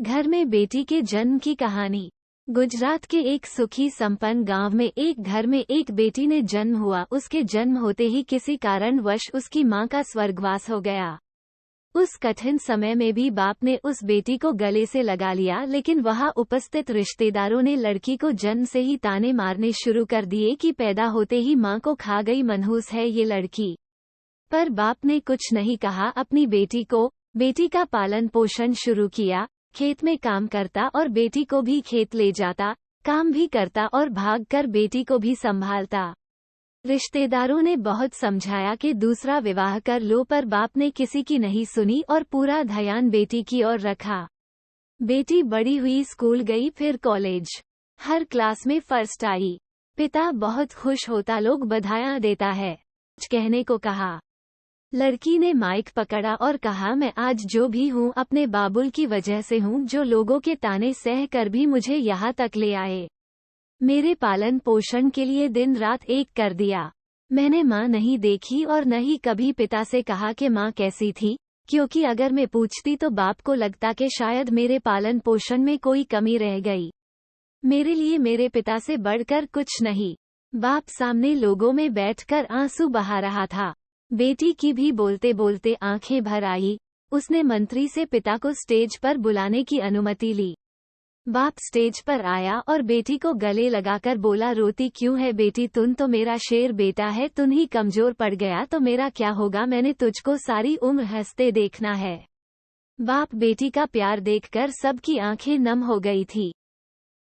घर में बेटी के जन्म की कहानी। गुजरात के एक सुखी संपन्न गांव में एक घर में एक बेटी ने जन्म हुआ। उसके जन्म होते ही किसी कारणवश उसकी मां का स्वर्गवास हो गया। उस कठिन समय में भी बाप ने उस बेटी को गले से लगा लिया, लेकिन वहां उपस्थित रिश्तेदारों ने लड़की को जन्म से ही ताने मारने शुरू कर दिए कि पैदा होते ही मां को खा गई, मनहूस है ये लड़की। पर बाप ने कुछ नहीं कहा। अपनी बेटी का पालन पोषण शुरू किया। खेत में काम करता और बेटी को भी खेत ले जाता, काम भी करता और भागकर बेटी को भी संभालता। रिश्तेदारों ने बहुत समझाया कि दूसरा विवाह कर लो, पर बाप ने किसी की नहीं सुनी और पूरा ध्यान बेटी की ओर रखा। बेटी बड़ी हुई, स्कूल गई, फिर कॉलेज। हर क्लास में फर्स्ट आई। पिता बहुत खुश होता, लोग बधाइयां देता है। कुछ कहने को कहा। लड़की ने माइक पकड़ा और कहा, मैं आज जो भी हूँ अपने बाबुल की वजह से हूँ, जो लोगों के ताने सह कर भी मुझे यहाँ तक ले आए। मेरे पालन पोषण के लिए दिन रात एक कर दिया। मैंने माँ नहीं देखी और न ही कभी पिता से कहा कि माँ कैसी थी, क्योंकि अगर मैं पूछती तो बाप को लगता कि शायद मेरे पालन पोषण में कोई कमी रह गई। मेरे लिए मेरे पिता से बढ़कर कुछ नहीं। बाप सामने लोगों में बैठकर आंसू बहा रहा था। बेटी की भी बोलते बोलते आंखें भर आई। उसने मंत्री से पिता को स्टेज पर बुलाने की अनुमति ली। बाप स्टेज पर आया और बेटी को गले लगाकर बोला, रोती क्यों है बेटी, तुम तो मेरा शेर बेटा है, तुम ही कमजोर पड़ गया तो मेरा क्या होगा, मैंने तुझको सारी उम्र हंसते देखना है। बाप बेटी का प्यार देखकर सबकी आंखें नम हो गई थी।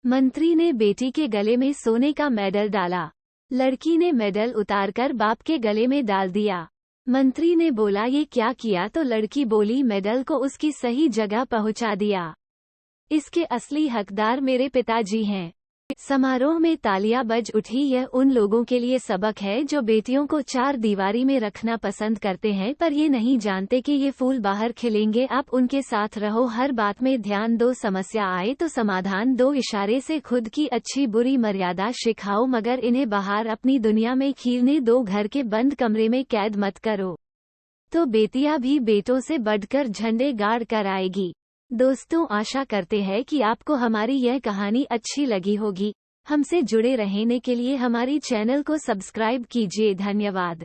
मंत्री ने बेटी के गले में सोने का मेडल डाला। लड़की ने मेडल उतारकर बाप के गले में डाल दिया। मंत्री ने बोला, ये क्या किया, तो लड़की बोली, मेडल को उसकी सही जगह पहुंचा दिया। इसके असली हकदार मेरे पिताजी हैं। समारोह में तालियां बज उठी। यह उन लोगों के लिए सबक है जो बेटियों को चार दीवारी में रखना पसंद करते हैं, पर ये नहीं जानते कि ये फूल बाहर खिलेंगे। आप उनके साथ रहो, हर बात में ध्यान दो, समस्या आए तो समाधान दो, इशारे से खुद की अच्छी बुरी मर्यादा सिखाओ, मगर इन्हें बाहर अपनी दुनिया में खीलने दो। घर के बंद कमरे में कैद मत करो, तो बेटियां भी बेटों से बढ़कर झंडे गाड़ कर आएगी। दोस्तों, आशा करते हैं कि आपको हमारी यह कहानी अच्छी लगी होगी। हमसे जुड़े रहने के लिए हमारी चैनल को सब्सक्राइब कीजिए। धन्यवाद।